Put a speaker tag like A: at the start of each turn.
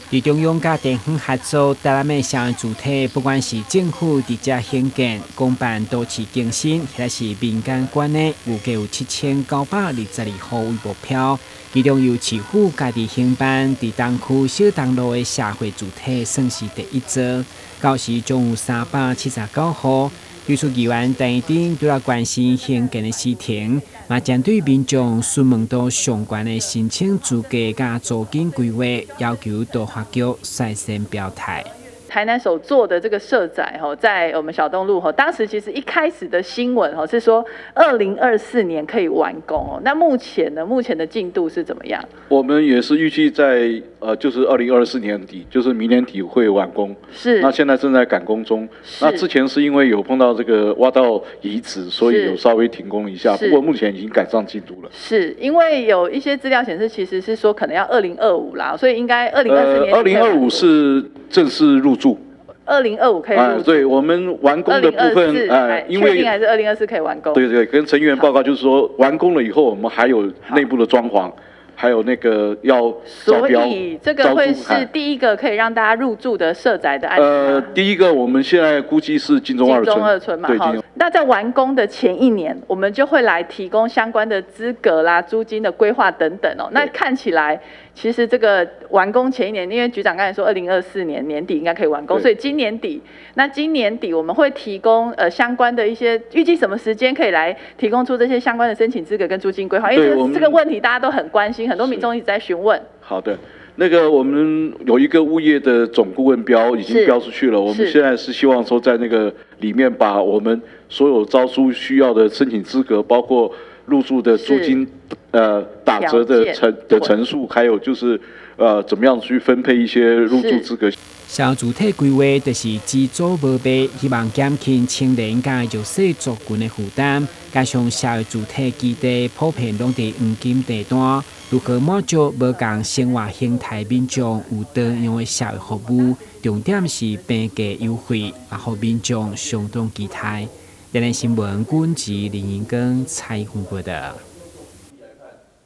A: 伫中央甲地方合作，台南的社会主体，不管是政府直接兴建、公办都市更新，或是民间管的，预计有7922户为目标。其中由市府家己兴办，伫东区小东路的社会主体算是第一座，到时总有379户。律师议员陈一丁对了关心兴建的事情，嘛针对民众询问到相关的申请资格甲租金规划，要求都法局率先表态。
B: 台南所做的这个社宅在我们小东路当时其实一开始的新闻是说2024年可以完工那目前的进度是怎么样？
C: 我们也是预计在就是2024年底，就是明年底会完工。
B: 是。
C: 那现在正在赶工中。那之前是因为有碰到这个挖到遗址，所以有稍微停工一下。不过目前已经赶上进度了。
B: 是因为有一些资料显示，其实是说可能要2025啦，所以应该2024年。
C: 2025是正式入住。
B: 2025可以入住。
C: 对，我们完工的部分，因为
B: 确定还是2024可以完工。
C: 对，跟成员报告就是说，完工了以后，我们还有内部的装潢，还有那个要招标。
B: 所以这个会是第一个可以让大家入住的社宅的案子。
C: 第一个我们现在估计是金钟二村
B: 嘛，好。那在完工的前1年，我们就会来提供相关的资格啦、租金的规划等等那看起来，其实这个完工前1年，因为局长刚才说2024年年底应该可以完工，所以今年底我们会提供相关的一些预计什么时间可以来提供出这些相关的申请资格跟租金规划，因为这个问题大家都很关心，很多民众一直在询问。
C: 好的。那个我们有一个物业的总顾问标已经标出去了，我们现在是希望说在那个里面把我们所有招租需要的申请资格，包括入住的租金打折的层数，还有就是怎么样去分配一些入住资格。
A: 小主体规划就是资助无倍，希望减轻青年甲弱势族群的负担，加上社会主体基地普遍拢伫黄金地段，如何满足无共生活形态民众有多样的社会服务，重点是平价优惠，也互民众相当期待。台南新闻管制林英根采访报道。